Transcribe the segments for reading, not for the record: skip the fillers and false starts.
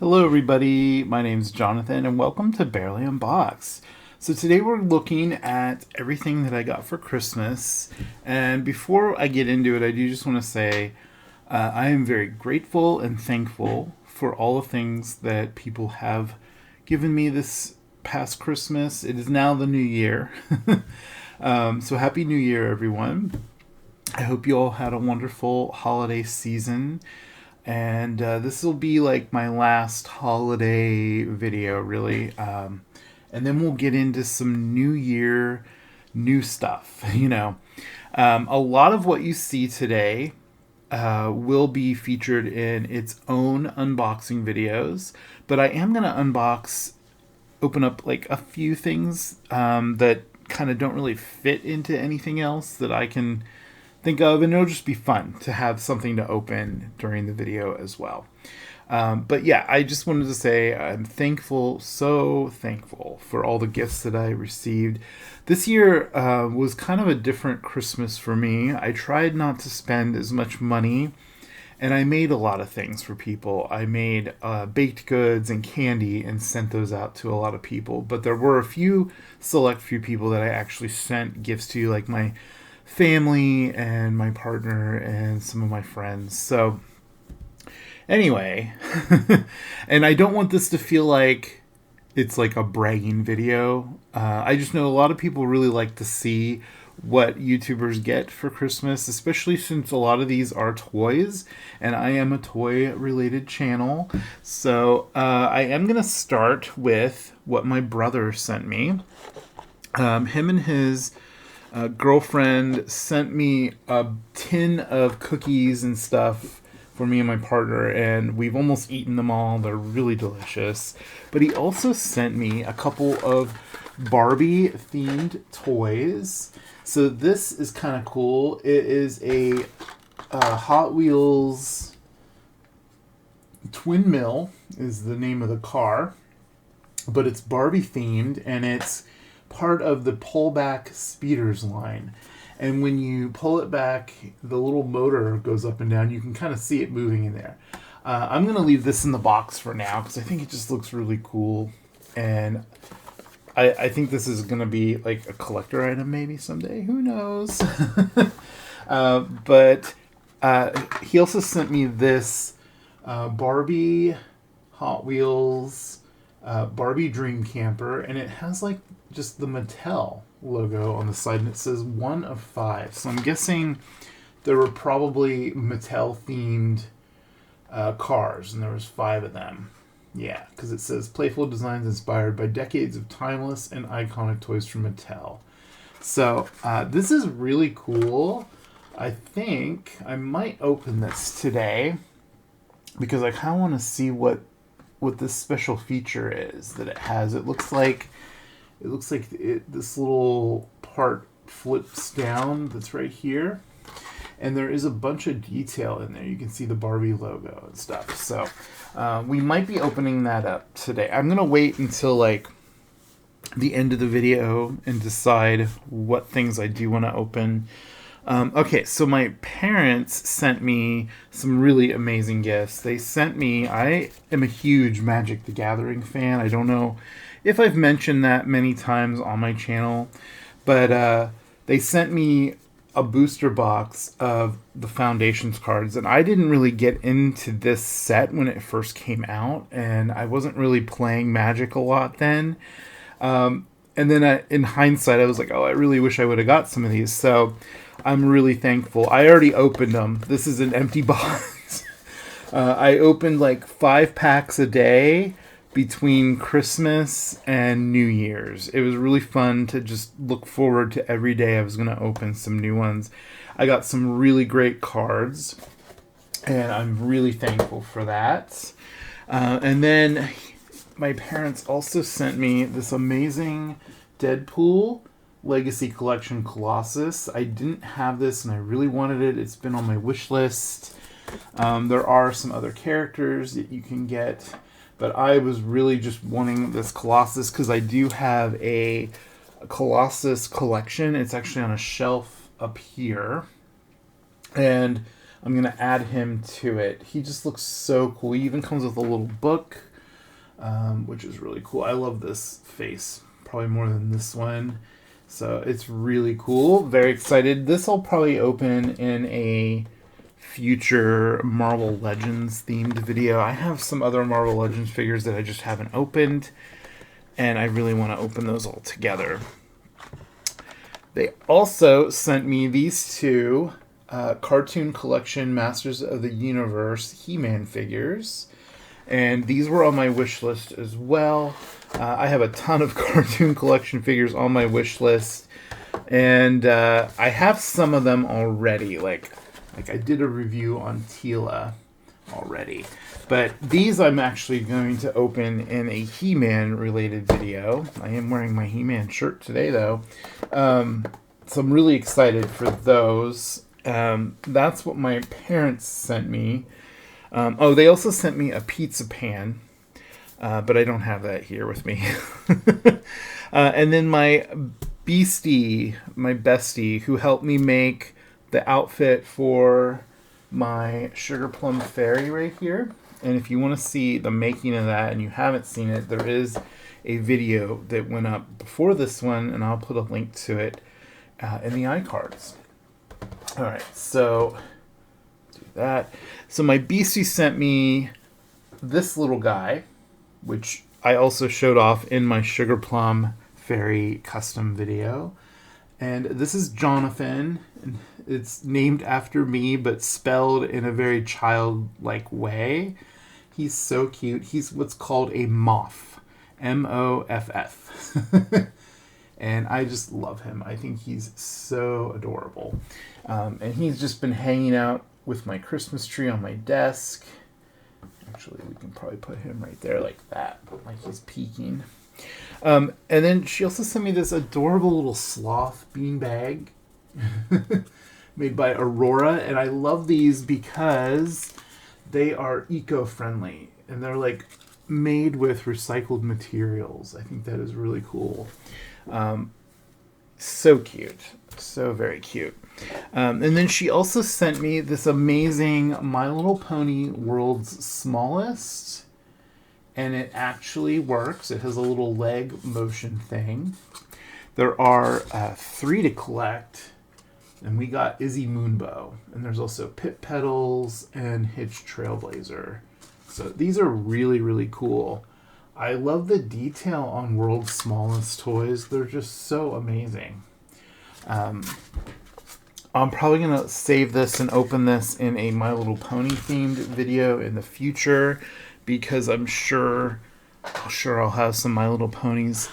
Hello everybody, my name is Jonathan and welcome to Bearly Unboxed. So today we're looking at everything that I got for Christmas, and before I get into it I do just want to say I am very grateful and thankful for all the things that people have given me this past Christmas. It is now the new year. So happy new year everyone. I hope you all had a wonderful holiday season. And this will be like my last holiday video, really. And then we'll get into some new year, new stuff. A lot of what you see today will be featured in its own unboxing videos. But I am going to open up like a few things that kind of don't really fit into anything else that I can think of, and it'll just be fun to have something to open during the video as well. But yeah, I just wanted to say I'm thankful, so thankful for all the gifts that I received. This year was kind of a different Christmas for me. I tried not to spend as much money, and I made a lot of things for people. I made baked goods and candy and sent those out to a lot of people. But there were a select few people that I actually sent gifts to, like my family and my partner and some of my friends. So anyway, and I don't want this to feel like it's like a bragging video. I just know a lot of people really like to see what YouTubers get for Christmas, especially since a lot of these are toys, and I am a toy related channel. So I am going to start with what my brother sent me. Him and his girlfriend sent me a tin of cookies and stuff for me and my partner, and we've almost eaten them all. They're really delicious. But he also sent me a couple of Barbie themed toys. So this is kind of cool. It is a Hot Wheels Twin Mill is the name of the car, but it's Barbie themed, and it's part of the pullback speeders line. And when you pull it back, the little motor goes up and down. You can kind of see it moving in there. I'm going to leave this in the box for now because I think it just looks really cool. And I think this is going to be like a collector item maybe someday. Who knows? But he also sent me this Barbie Hot Wheels Barbie Dream Camper, and it has like just the Mattel logo on the side, and it says 1 of 5. So I'm guessing there were probably Mattel themed cars, and there was 5 of them. Yeah, because it says playful designs inspired by decades of timeless and iconic toys from Mattel. So this is really cool. I think I might open this today because I kind of want to see what this special feature is that it has. It looks like this little part flips down that's right here, and there is a bunch of detail in there. You can see the Barbie logo and stuff. So we might be opening that up today. I'm gonna wait until like the end of the video and decide what things I do want to open. Okay, so my parents sent me some really amazing gifts. They sent me, I am a huge Magic the Gathering fan. I don't know if I've mentioned that many times on my channel, but they sent me a booster box of the Foundations cards, and I didn't really get into this set when it first came out, and I wasn't really playing Magic a lot then. And then in hindsight, I was like, oh, I really wish I would have got some of these. So I'm really thankful. I already opened them. This is an empty box. I opened like 5 packs a day between Christmas and New Year's. It was really fun to just look forward to every day I was going to open some new ones. I got some really great cards, and I'm really thankful for that. And then my parents also sent me this amazing Deadpool Legacy Collection Colossus. I didn't have this, and I really wanted it. It's been on my wish list. There are some other characters that you can get, but I was really just wanting this Colossus because I do have a Colossus collection. It's actually on a shelf up here, and I'm going to add him to it. He just looks so cool. He even comes with a little book which is really cool. I love this face probably more than this one. So it's really cool. Very excited. This will probably open in a future Marvel Legends themed video. I have some other Marvel Legends figures that I just haven't opened, and I really want to open those all together. They also sent me these two Cartoon Collection Masters of the Universe He-Man figures, and these were on my wish list as well. I have a ton of Cartoon Collection figures on my wish list, and I have some of them already. Like I did a review on Tila already. But these I'm actually going to open in a He-Man related video. I am wearing my He-Man shirt today, though. So I'm really excited for those. That's what my parents sent me. Oh, they also sent me a pizza pan. But I don't have that here with me. And then my bestie, who helped me make the outfit for my Sugar Plum Fairy right here. And if you want to see the making of that and you haven't seen it, there is a video that went up before this one, and I'll put a link to it in the iCards. All right, so do that. So my bestie sent me this little guy, which I also showed off in my Sugar Plum Fairy custom video. And this is Jonathan. It's named after me, but spelled in a very childlike way. He's so cute. He's what's called a moff. M-O-F-F. And I just love him. I think he's so adorable. And he's just been hanging out with my Christmas tree on my desk. Actually, we can probably put him right there like that, like he's peeking. And then she also sent me this adorable little sloth beanbag made by Aurora. And I love these because they are eco-friendly. And they're like made with recycled materials. I think that is really cool. So cute. So very cute. And then she also sent me this amazing My Little Pony World's Smallest. And it actually works. It has a little leg motion thing. There are 3 to collect. And we got Izzy Moonbow. And there's also Pit Petals and Hitch Trailblazer. So these are really, really cool. I love the detail on World's Smallest toys. They're just so amazing. I'm probably going to save this and open this in a My Little Pony themed video in the future, because I'm sure I'll have some My Little Ponies.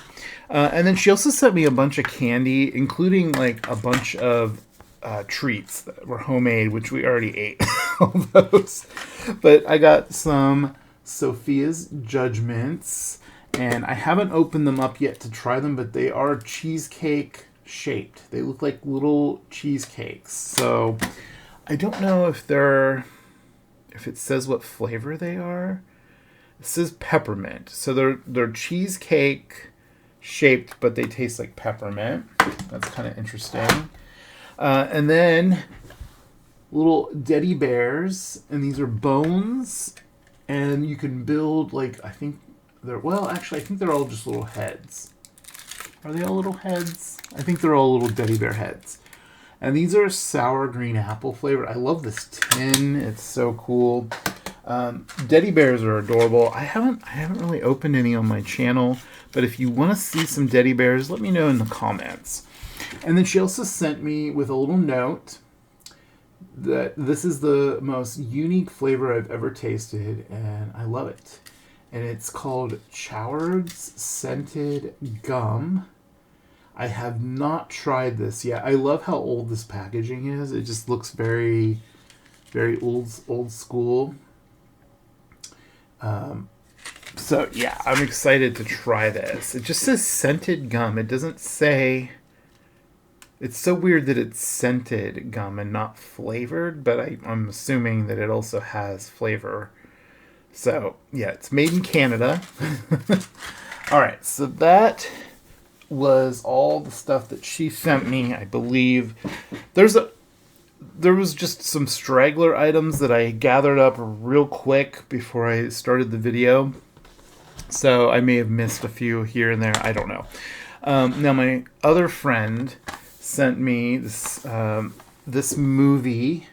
And then she also sent me a bunch of candy, including like a bunch of treats that were homemade, which we already ate all those. But I got some Sophia's Judgments, and I haven't opened them up yet to try them, but they are cheesecake shaped. They look like little cheesecakes. So I don't know if it says what flavor they are. It says peppermint. So they're cheesecake shaped, but they taste like peppermint. That's kind of interesting. And then little teddy bears, and these are bones, and you can build I think they're all just little heads. Are they all little heads? I think they're all little teddy bear heads. And these are sour green apple flavored. I love this tin. It's so cool. Teddy bears are adorable. I haven't really opened any on my channel, but if you want to see some teddy bears, let me know in the comments. And then she also sent me with a little note that this is the most unique flavor I've ever tasted, and I love it. And it's called Choward's Scented Gum. I have not tried this yet. I love how old this packaging is. It just looks very, very old school. So yeah, I'm excited to try this. It just says scented gum. It doesn't say... It's so weird that it's scented gum and not flavored, but I'm assuming that it also has flavor. So, yeah, it's made in Canada. All right, so that was all the stuff that she sent me, I believe. There was just some straggler items that I gathered up real quick before I started the video. So I may have missed a few here and there. I don't know. Now my other friend sent me this movie,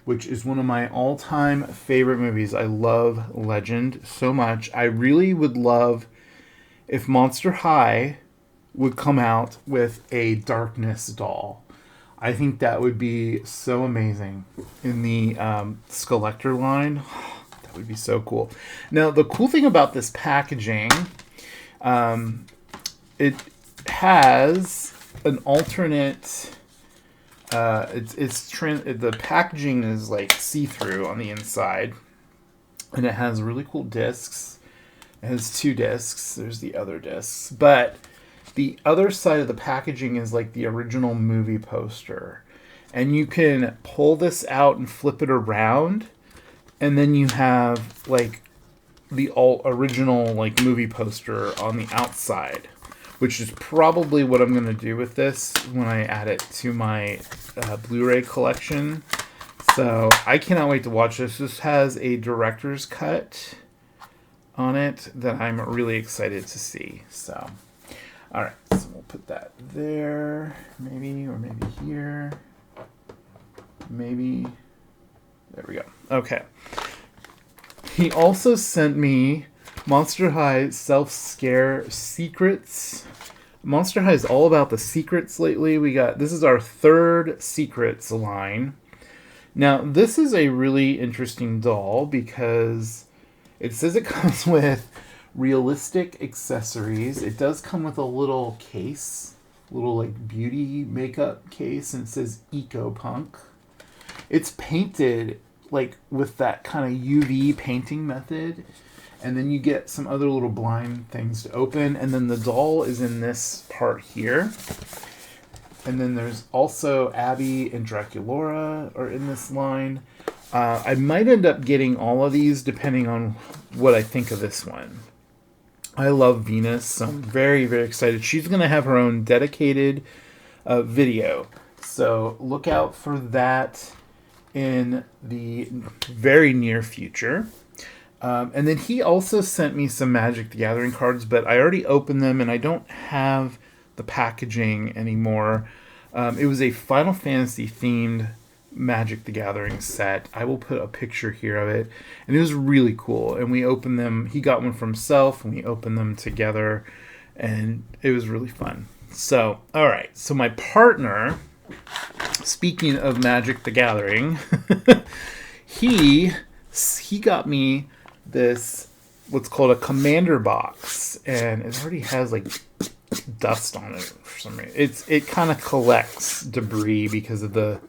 which is one of my all-time favorite movies. I love Legend so much. I really would love if Monster High would come out with a Darkness doll. I think that would be so amazing in the Skelector line. That would be so cool. Now, the cool thing about this packaging, it has an alternate. The packaging is like see-through on the inside, and it has really cool discs. It has 2 discs. There's the other discs, but the other side of the packaging is like the original movie poster, and you can pull this out and flip it around, and then you have like the original like movie poster on the outside, which is probably what I'm going to do with this when I add it to my Blu-ray collection. So I cannot wait to watch this. This has a director's cut on it that I'm really excited to see. So, all right, so we'll put that there, maybe, or maybe here. Maybe. There we go. Okay. He also sent me Monster High Self-Scare Secrets. Monster High is all about the secrets lately. This is our 3rd Secrets line. Now, this is a really interesting doll because it says it comes with realistic accessories. It does come with a little case, little like beauty makeup case, and it says Eco Punk. It's painted like with that kind of UV painting method, and then you get some other little blind things to open, and then the doll is in this part here, and then there's also Abby and Draculaura are in this line. I might end up getting all of these depending on what I think of this one. I love Venus, so I'm very, very excited. She's going to have her own dedicated video, so look out for that in the very near future. And then he also sent me some Magic the Gathering cards, but I already opened them and I don't have the packaging anymore. It was a Final Fantasy themed Magic the Gathering set. I will put a picture here of it, and it was really cool. And we opened them. He got one for himself, and we opened them together, and it was really fun. So, all right. So my partner, speaking of Magic the Gathering, he got me this, what's called a commander box, and it already has like dust on it for some reason. It kind of collects debris because of the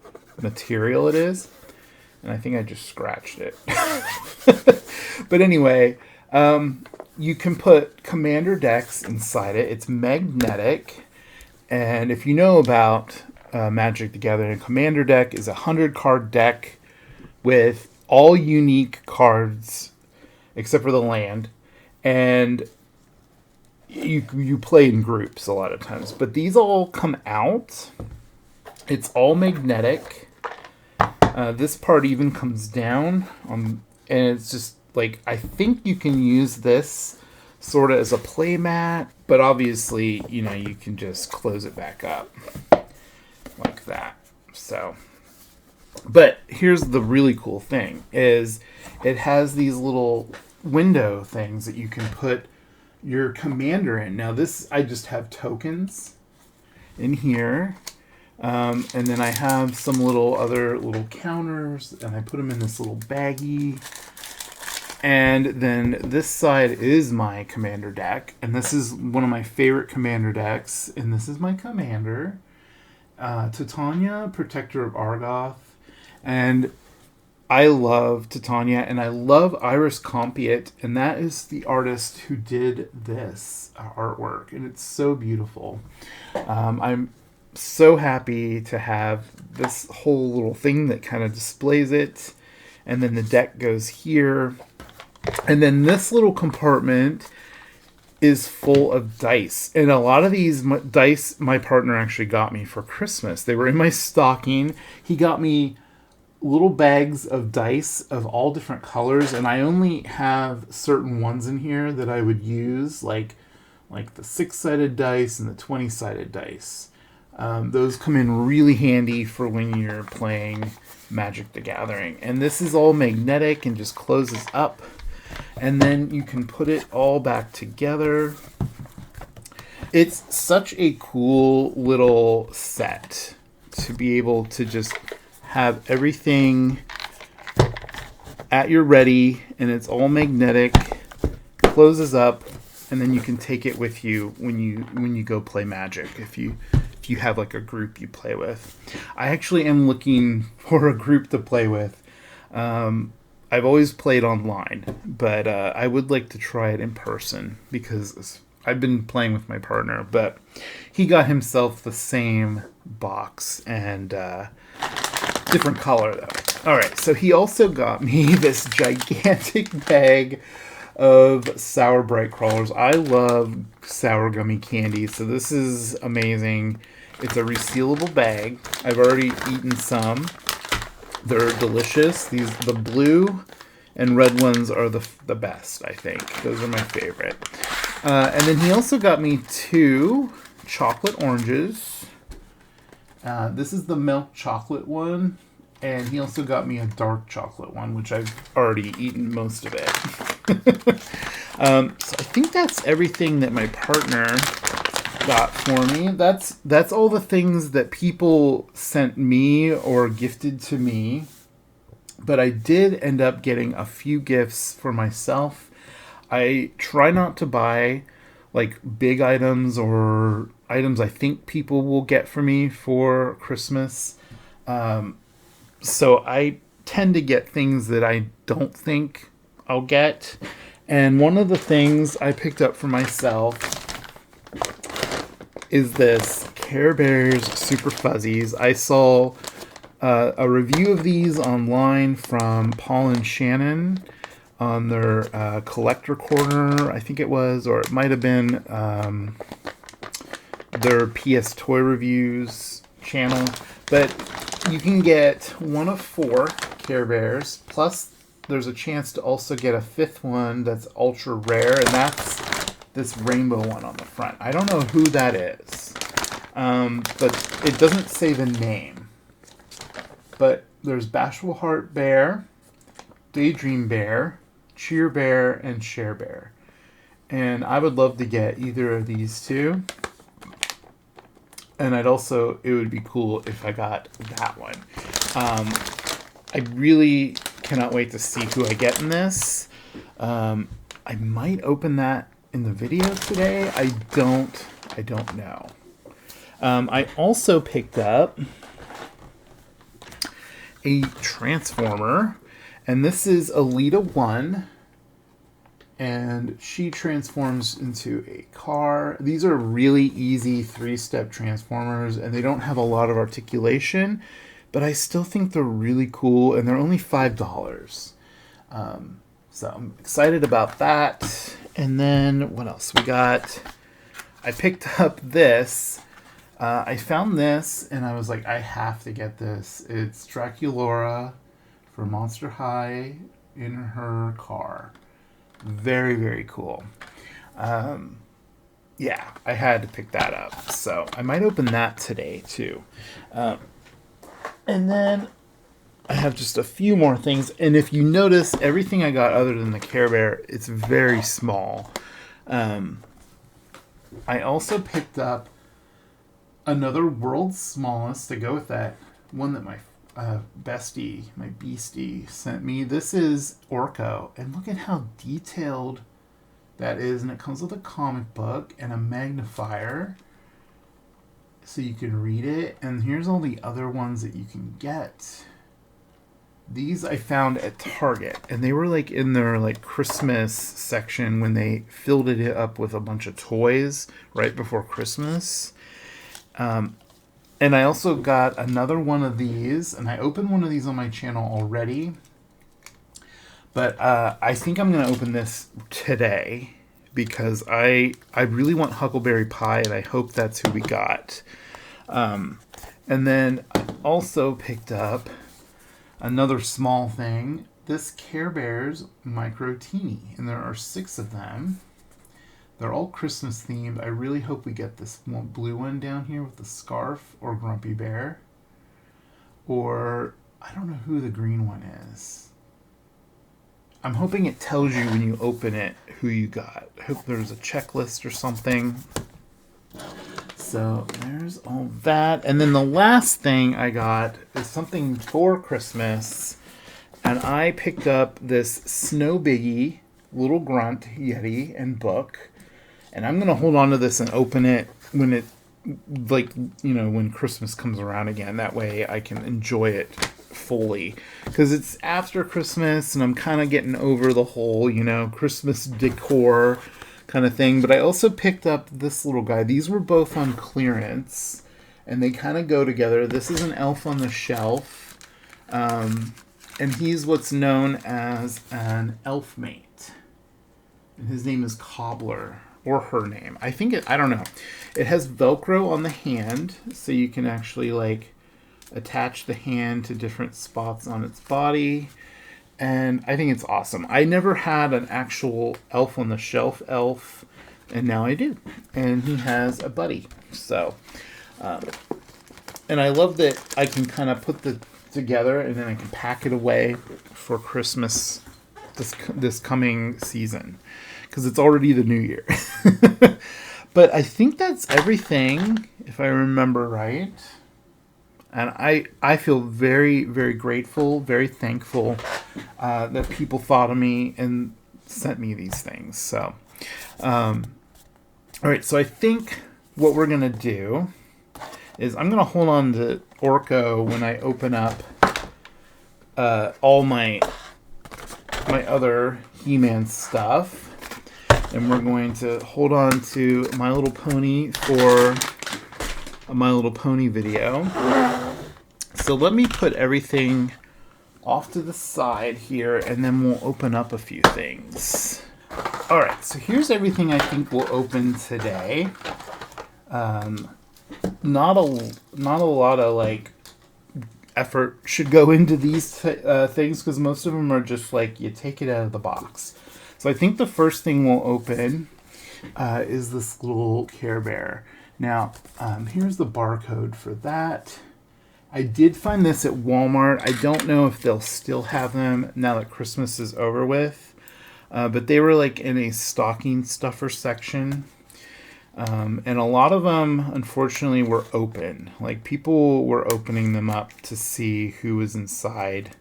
material it is, and I think I just scratched it. But anyway, you can put commander decks inside it. It's magnetic, and if you know about Magic the Gathering, a commander deck is a 100-card deck with all unique cards except for the land, and you play in groups a lot of times. But these all come out. It's all magnetic. This part even comes down, and it's just like, I think you can use this sort of as a play mat, but obviously, you know, you can just close it back up like that. So, but here's the really cool thing is it has these little window things that you can put your commander in. Now this, I just have tokens in here. And then I have some other little counters, and I put them in this little baggie. And then this side is my commander deck, and this is one of my favorite commander decks. And this is my commander, Titania, Protector of Argoth. And I love Titania, and I love Iris Compiet, and that is the artist who did this artwork, and it's so beautiful. I'm so happy to have this whole little thing that kind of displays it, and then the deck goes here, and then this little compartment is full of dice, and a lot of these dice my partner actually got me for Christmas. They were in my stocking. He got me little bags of dice of all different colors, and I only have certain ones in here that I would use, like the 6-sided dice and the 20-sided dice. Those come in really handy for when you're playing Magic the Gathering. And this is all magnetic and just closes up. And then you can put it all back together. It's such a cool little set to be able to just have everything at your ready, and it's all magnetic, closes up, and then you can take it with you when you go play Magic if you have like a group you play with. I actually am looking for a group to play with. I've always played online, but I would like to try it in person because I've been playing with my partner, but he got himself the same box and different color though. All right, so he also got me this gigantic bag of Sour Bright Crawlers. I love sour gummy candy, so this is amazing. It's a resealable bag. I've already eaten some. They're delicious. The blue and red ones are the best, I think. Those are my favorite. And then he also got me 2 chocolate oranges. This is the milk chocolate one. And he also got me a dark chocolate one, which I've already eaten most of it. So I think that's everything that my partner got for me. That's all the things that people sent me or gifted to me. But I did end up getting a few gifts for myself. I try not to buy like big items or items I think people will get for me for Christmas. So I tend to get things that I don't think I'll get. And one of the things I picked up for myself is this Care Bears Super Fuzzies. I saw a review of these online from Paul and Shannon on their collector corner, I think it was, or it might have been their PS Toy Reviews channel. But you can get one of 4 Care Bears, plus there's a chance to also get a 5th one that's ultra rare, and that's this rainbow one on the front. I don't know who that is, but it doesn't say the name. But there's Bashful Heart Bear, Daydream Bear, Cheer Bear, and Share Bear. And I would love to get either of these 2. And it would be cool if I got that one. I really cannot wait to see who I get in this. I might open that in the video today. I don't know. I also picked up a Transformer, and this is Alita 1. And she transforms into a car. These are really easy 3-step transformers, and they don't have a lot of articulation, but I still think they're really cool, and they're only $5. So I'm excited about that. And then what else we got? I picked up this. I found this, and I was like, I have to get this. It's Draculaura for Monster High in her car. Very, very cool. Yeah, I had to pick that up. So I might open that today too. And then I have just a few more things. And if you notice, everything I got other than the Care Bear, it's very small. I also picked up another World's Smallest to go with that one that my bestie, my beastie, sent me. This is Orko, and look at how detailed that is. And it comes with a comic book and a magnifier so you can read it. And here's all the other ones that you can get. These I found at Target, and they were like in their like Christmas section when they filled it up with a bunch of toys right before Christmas. And I also got another one of these, and I opened one of these on my channel already. But I think I'm going to open this today because I really want Huckleberry Pie, and I hope that's who we got. And then I also picked up Another small thing, this Care Bears Micro Teeny, and there are 6 of them. They're all Christmas themed. I really hope we get this one blue one down here with the scarf, or Grumpy Bear, or I don't know who the green one is. I'm hoping it tells you when you open it who you got. I hope there's a checklist or something. So there's all that. And then the last thing I got is something for Christmas. And I picked up this Snow Biggie Little Grunt Yeti and book. And I'm going to hold on to this and open it when it, like, you know, when Christmas comes around again. That way I can enjoy it fully. Because it's after Christmas and I'm kind of getting over the whole, you know, Christmas decor kind of thing. But I also picked up this little guy. These were both on clearance. And they kind of go together. This is an Elf on the Shelf. And he's what's known as an elf mate. And his name is Cobbler. Or her name. I don't know. It has Velcro on the hand, so you can actually, like, attach the hand to different spots on its body. And I think it's awesome. I never had an actual Elf on the Shelf elf, and now I do. And he has a buddy. So, and I love that I can kind of put the together, and then I can pack it away for Christmas this coming season. Because it's already the new year. But I think that's everything, if I remember right. And I feel very, very grateful, very thankful that people thought of me and sent me these things. So, all right, so I think what we're going to do is I'm going to hold on to Orko when I open up all my other He-Man stuff. And we're going to hold on to My Little Pony for a My Little Pony video. So let me put everything off to the side here, and then we'll open up a few things. Alright, so here's everything I think we'll open today. Not a lot of, like, effort should go into these things, because most of them are just like, you take it out of the box. So I think the first thing we'll open is this little Care Bear. Now, here's the barcode for that. I did find this at Walmart. I don't know if they'll still have them now that Christmas is over with. But they were like in a stocking stuffer section. And a lot of them, unfortunately, were open. Like, people were opening them up to see who was inside.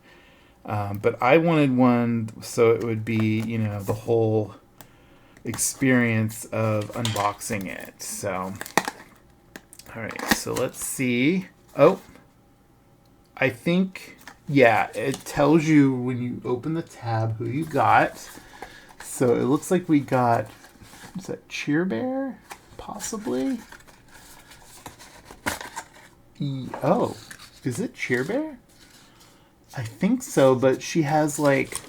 But I wanted one so it would be, you know, the whole experience of unboxing it. So, alright, so let's see. Oh, I think, yeah, it tells you when you open the tab who you got. So it looks like we got, is that Cheer Bear? Possibly? Oh, is it Cheer Bear? I think so, but she has like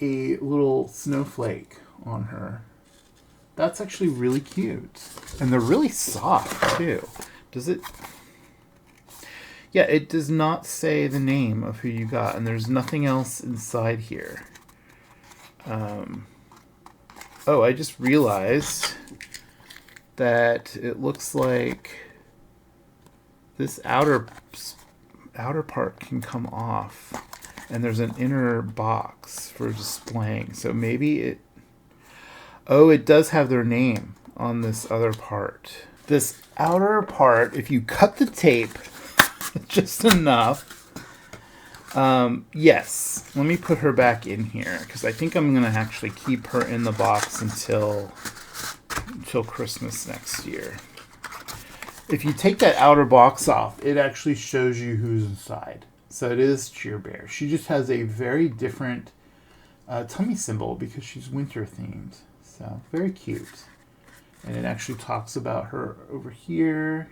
a little snowflake on her. That's actually really cute. And they're really soft too. Does it? Yeah, it does not say the name of who you got, and there's nothing else inside here. Oh, I just realized that it looks like this outer part can come off, and there's an inner box for displaying. So maybe it... Oh, it does have their name on this other part. This outer part, if you cut the tape just enough... yes, let me put her back in here, because I think I'm going to actually keep her in the box until Christmas next year. If you take that outer box off, it actually shows you who's inside. So it is Cheer Bear. She just has a very different tummy symbol because she's winter themed. So very cute. And it actually talks about her over here.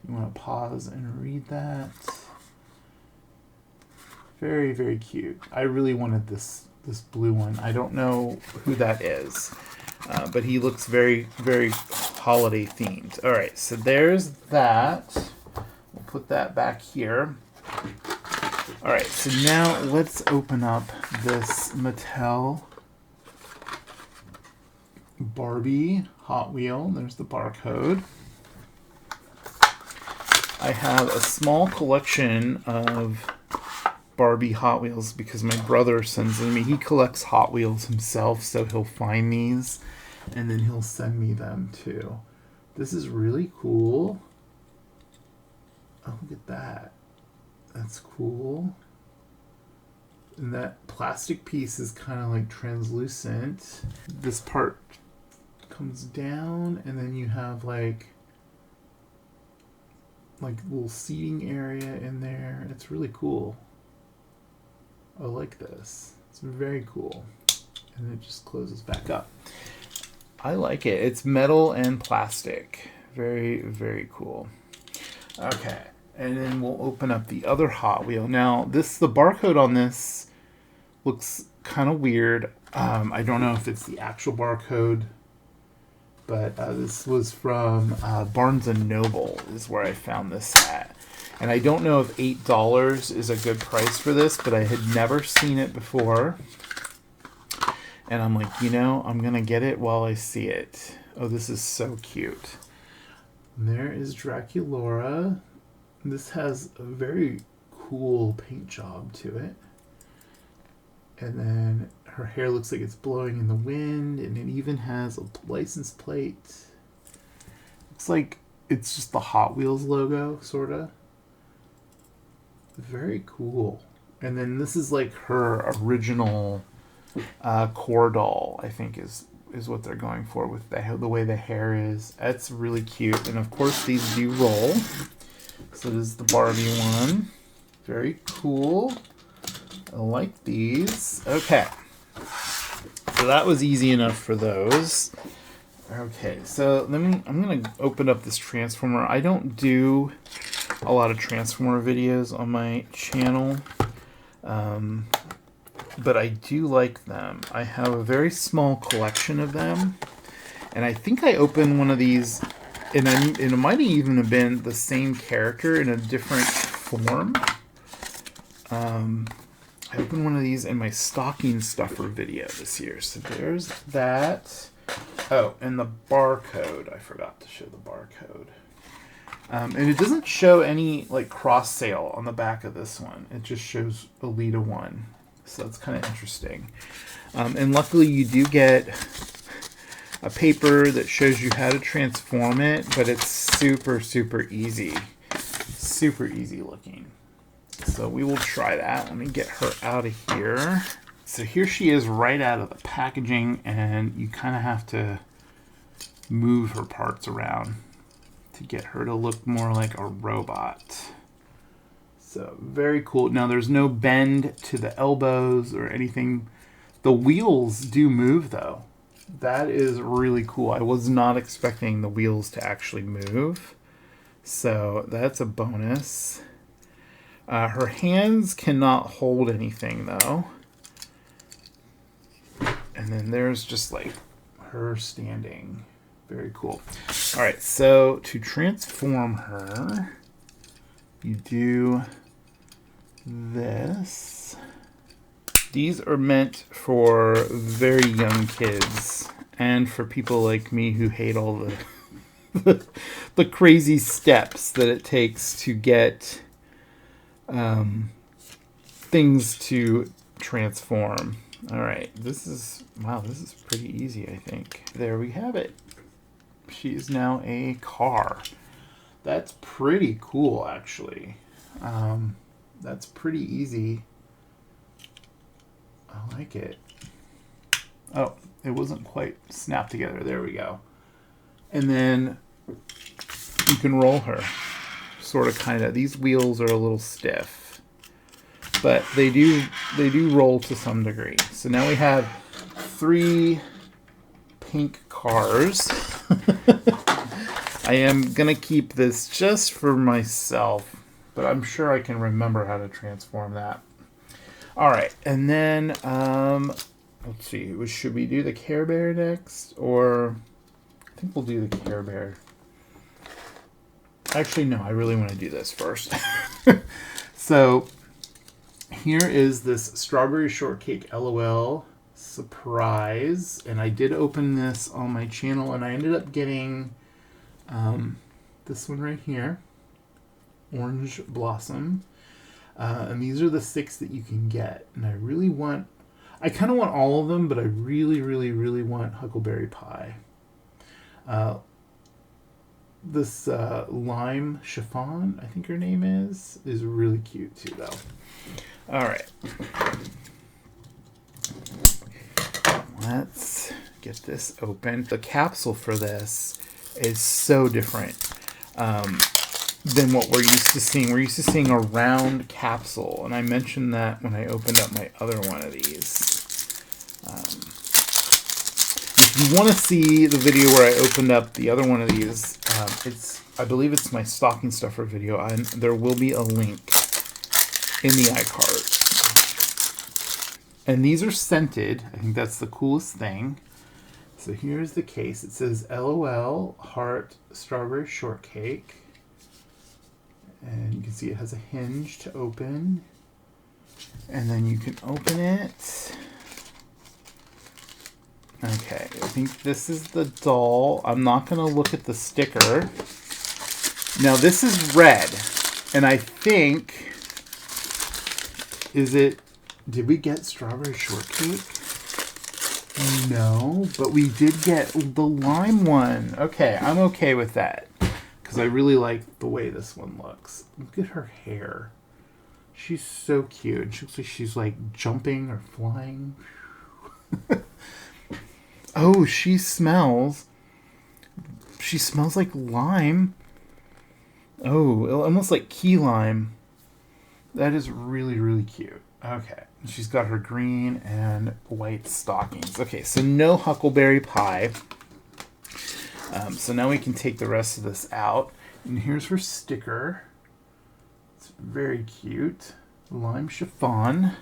You want to pause and read that. Very, very cute. I really wanted this blue one. I don't know who that is. But he looks very, very holiday themed. All right, so there's that. We'll put that back here. All right, so now let's open up this Mattel Barbie Hot Wheel. There's the barcode. I have a small collection of Barbie Hot Wheels because my brother sends them to me. He collects Hot Wheels himself, so he'll find these and then he'll send me them too. This is really cool. Oh, look at that. That's cool. And that plastic piece is kind of like translucent. This part comes down and then you have like little seating area in there. It's really cool. I like this. It's very cool. And it just closes back up. I like it. It's metal and plastic. Very, very cool. Okay. And then we'll open up the other Hot Wheel. Now, the barcode on this looks kind of weird. I don't know if it's the actual barcode, but this was from Barnes & Noble is where I found this at. And I don't know if $8 is a good price for this, but I had never seen it before. And I'm like, you know, I'm going to get it while I see it. Oh, this is so cute. And there is Draculaura. This has a very cool paint job to it. And then her hair looks like it's blowing in the wind, and it even has a license plate. Looks like it's just the Hot Wheels logo, sort of. Very cool. And then this is like her original core doll, I think is what they're going for with the way the hair is. That's really cute. And of course these do roll. So this is the Barbie one. Very cool. I like these. Okay. So that was easy enough for those. Okay, so I'm gonna open up this Transformer. I don't do a lot of Transformer videos on my channel, but I do like them. I have a very small collection of them, and I think I opened one of these, and it might even have been the same character in a different form. I opened one of these in my stocking stuffer video this year. So there's that. Oh, and the barcode. I forgot to show the barcode. And it doesn't show any like cross sale on the back of this one. It just shows Alita 1. So that's kind of interesting. And luckily you do get a paper that shows you how to transform it, but it's super, super easy. Super easy looking. So we will try that. Let me get her out of here. So here she is right out of the packaging, and you kind of have to move her parts around to get her to look more like a robot. So very cool. Now there's no bend to the elbows or anything. The wheels do move though. That is really cool. I was not expecting the wheels to actually move. So that's a bonus. Her hands cannot hold anything though. And then there's just like her standing. Very cool. All right, so to transform her, you do this. These are meant for very young kids and for people like me who hate all the crazy steps that it takes to get things to transform. All right, this is pretty easy, I think. There we have it. She is now a car. That's pretty cool, actually. That's pretty easy. I like it. Oh, it wasn't quite snapped together. There we go. And then you can roll her. Sort of, kind of. These wheels are a little stiff, but they do roll to some degree. So now we have 3 pink cars. I am gonna keep this just for myself, but I'm sure I can remember how to transform that. All right, and then let's see. Should we do the Care Bear next, or I think we'll do the Care Bear. Actually, no. I really want to do this first. So here is this strawberry shortcake LOL surprise. And I did open this on my channel, and I ended up getting this one right here, Orange Blossom. And these are the 6 that you can get. And I kind of want all of them, but I really, really, really want Huckleberry Pie. This Lime Chiffon, I think her name is really cute too, though. All right. Let's get this open. The capsule for this is so different than what we're used to seeing. We're used to seeing a round capsule, and I mentioned that when I opened up my other one of these. If you want to see the video where I opened up the other one of these, I believe it's my stocking stuffer video, and there will be a link in the iCard. And these are scented. I think that's the coolest thing. So here's the case. It says LOL Heart Strawberry Shortcake. And you can see it has a hinge to open. And then you can open it. Okay, I think this is the doll. I'm not going to look at the sticker. Now this is red. And I think... Did we get strawberry shortcake? No, but we did get the lime one. Okay, I'm okay with that. Because I really like the way this one looks. Look at her hair. She's so cute. She looks like she's like jumping or flying. Oh, she smells like lime. Oh, almost like key lime. That is really, really cute. Okay. She's got her green and white stockings. Okay, so no Huckleberry Pie. So now we can take the rest of this out. And here's her sticker. It's very cute. Lime chiffon.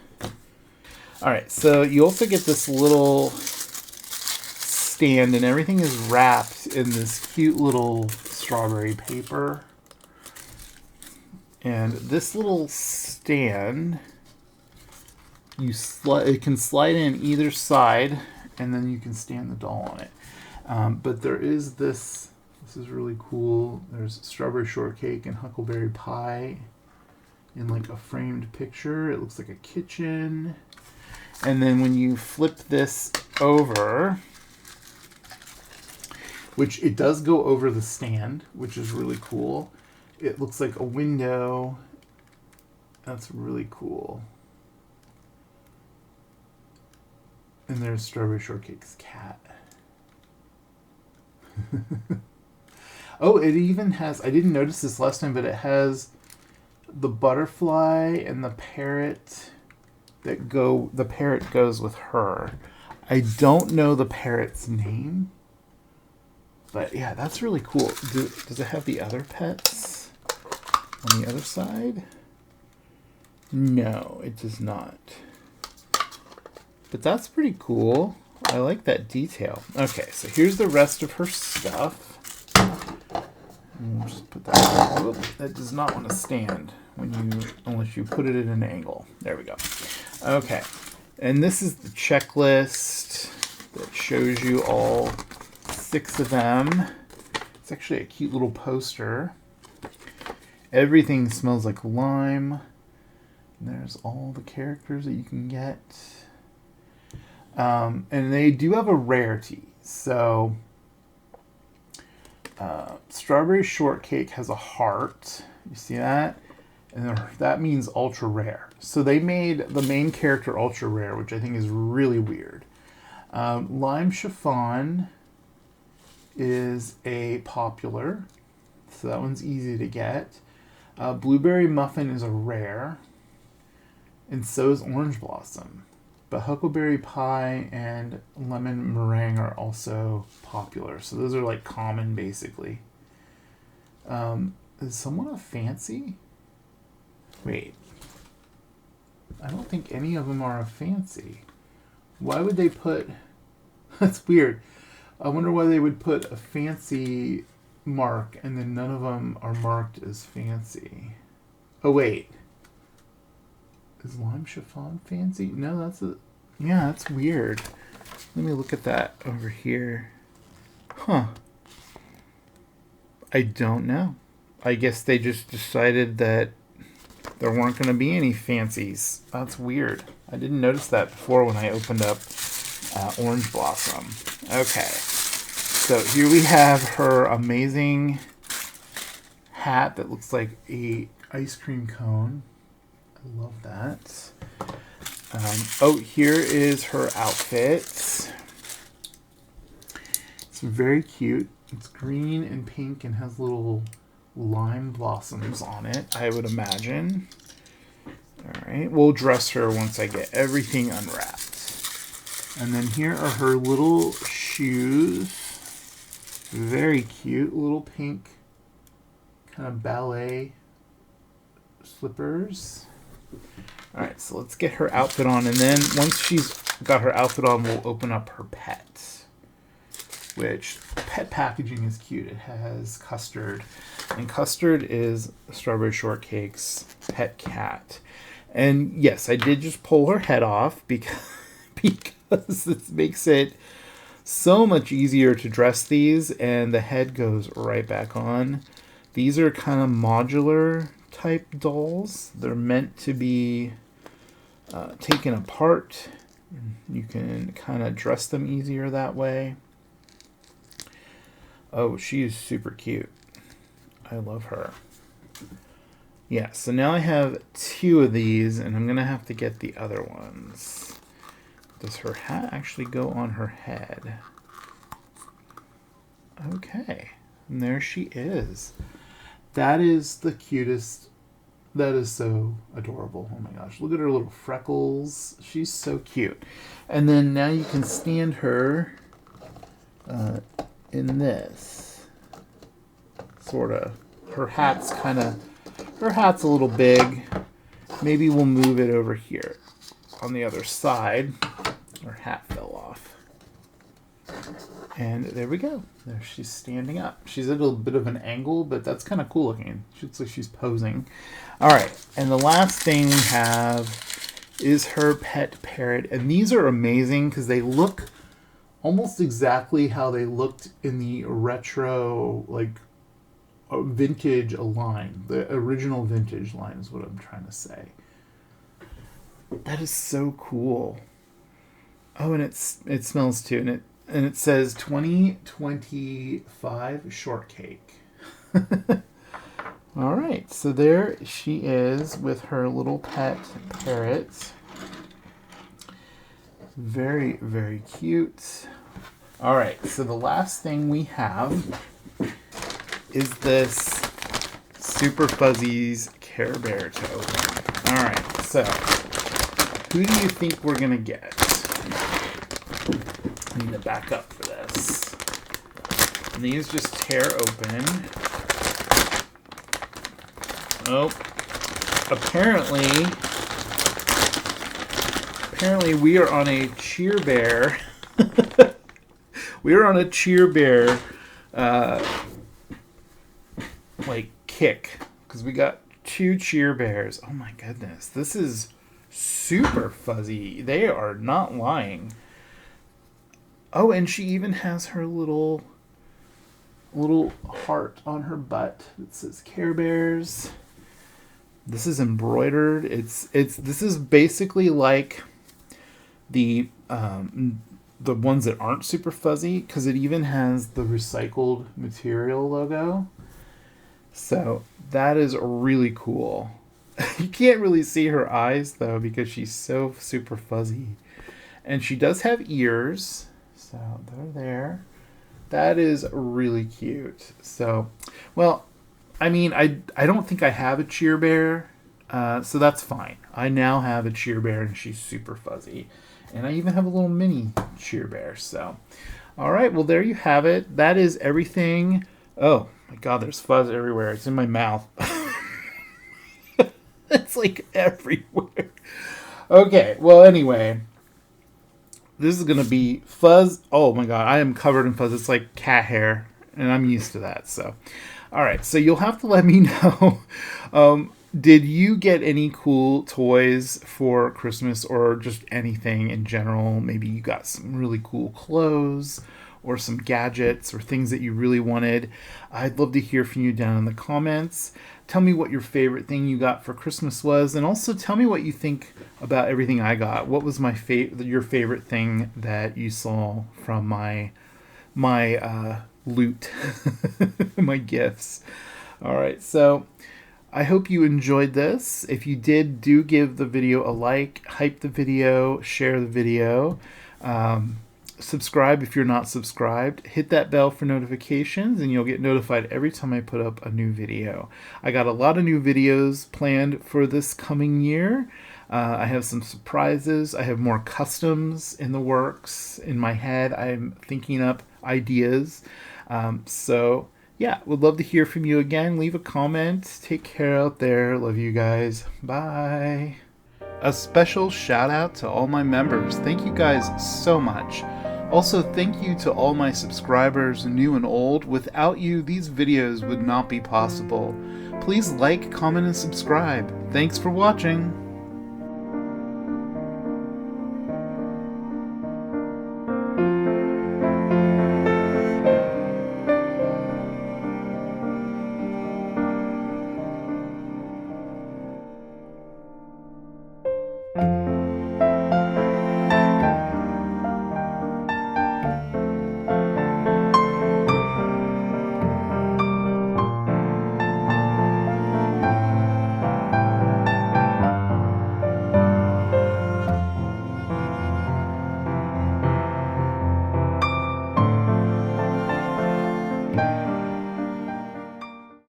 Alright, so you also get this little stand, and everything is wrapped in this cute little strawberry paper. And this little stand, it can slide in either side, and then you can stand the doll on it. But there is this is really cool. There's strawberry shortcake and Huckleberry Pie in like a framed picture. It looks like a kitchen. And then when you flip this over, which it does go over the stand, which is really cool. It looks like a window. That's really cool. And there's Strawberry Shortcake's cat. Oh, it even has, I didn't notice this last time, but it has the butterfly and the parrot the parrot goes with her. I don't know the parrot's name, but yeah, that's really cool. Does it have the other pets on the other side? No, it does not. But that's pretty cool. I like that detail. Okay, so here's the rest of her stuff. We'll just put that. Whoop, that does not want to stand unless you put it at an angle. There we go. Okay, and this is the checklist that shows you all 6 of them. It's actually a cute little poster. Everything smells like lime. And there's all the characters that you can get. And they do have a rarity. So, Strawberry Shortcake has a heart. You see that? And that means ultra rare. So they made the main character ultra rare, which I think is really weird. Lime Chiffon is a popular. So that one's easy to get. Blueberry Muffin is a rare. And so is Orange Blossom. But Huckleberry Pie and Lemon Meringue are also popular. So those are like common, basically. Is someone a fancy? Wait. I don't think any of them are a fancy. Why would they put... That's weird. I wonder why they would put a fancy mark and then none of them are marked as fancy. Oh, wait. Is lime chiffon fancy? No, that's a... Yeah, that's weird. Let me look at that over here. Huh. I don't know. I guess they just decided that there weren't going to be any fancies. That's weird. I didn't notice that before when I opened up Orange Blossom. Okay. So here we have her amazing hat that looks like a ice cream cone. I love that. Oh, here is her outfit. It's very cute. It's green and pink and has little lime blossoms on it, I would imagine. All right, we'll dress her once I get everything unwrapped. And then here are her little shoes. Very cute, little pink kind of ballet slippers. All right, so let's get her outfit on, and then once she's got her outfit on, we'll open up her pet, which pet packaging is cute. It has Custard, and Custard is Strawberry Shortcake's pet cat. And yes, I did just pull her head off because this makes it so much easier to dress these, and the head goes right back on. These are kind of modular type dolls. They're meant to be taken apart. You can kind of dress them easier that way. Oh, she is super cute. I love her. Yeah, so now I have 2 of these, and I'm going to have to get the other ones. Does her hat actually go on her head? Okay, and there she is. That is the cutest. That is so adorable. Oh my gosh, look at her little freckles. She's so cute. And then now you can stand her in this. Sort of. Her hat's a little big. Maybe we'll move it over here on the other side. Her hat fell off. And there we go. There she's standing up. She's at a little bit of an angle, but that's kind of cool looking. She looks like she's posing. All right, and the last thing we have is her pet parrot. And these are amazing because they look almost exactly how they looked in the retro, like, vintage line. The original vintage line is what I'm trying to say. That is so cool. Oh, and it smells too, and it says 2025 Shortcake. All right, so there she is with her little pet parrot. Very, very cute. All right, so the last thing we have is this Super Fuzzies Care Bear to open. All right, so who do you think we're going to get? I need to back up for this. And these just tear open. Oh, apparently we are on a Cheer Bear. We are on a Cheer Bear like kick, because we got 2 Cheer Bears. Oh my goodness, this is super fuzzy. They are not lying. Oh, and she even has her little heart on her butt that says Care Bears. This is embroidered. This is basically like the ones that aren't super fuzzy, because it even has the recycled material logo. So that is really cool. You can't really see her eyes though because she's so super fuzzy. And she does have ears. So they're there. That is really cute. So, well, I mean, I don't think I have a Cheer Bear, so that's fine. I now have a Cheer Bear, and she's super fuzzy. And I even have a little mini Cheer Bear. So, all right, well, there you have it. That is everything. Oh, my God, there's fuzz everywhere. It's in my mouth. It's like everywhere. Okay, well, anyway. This is going to be fuzz. Oh my God, I am covered in fuzz. It's like cat hair, and I'm used to that. So, all right. So you'll have to let me know Did you get any cool toys for Christmas or just anything in general? Maybe you got some really cool clothes or some gadgets or things that you really wanted. I'd love to hear from you down in the comments. Tell me what your favorite thing you got for Christmas was, and also tell me what you think about everything I got. What was your favorite thing that you saw from my loot, my gifts? All right, so I hope you enjoyed this. If you did, do give the video a like, hype the video, share the video. Subscribe if you're not subscribed. Hit that bell for notifications and you'll get notified every time I put up a new video. I got a lot of new videos planned for this coming year. I have some surprises. I have more customs in the works in my head. I'm thinking up ideas. So yeah, would love to hear from you again. Leave a comment. Take care out there. Love you guys. Bye. A special shout out to all my members. Thank you guys so much. Also, thank you to all my subscribers, new and old. Without you, these videos would not be possible. Please like, comment, and subscribe. Thanks for watching.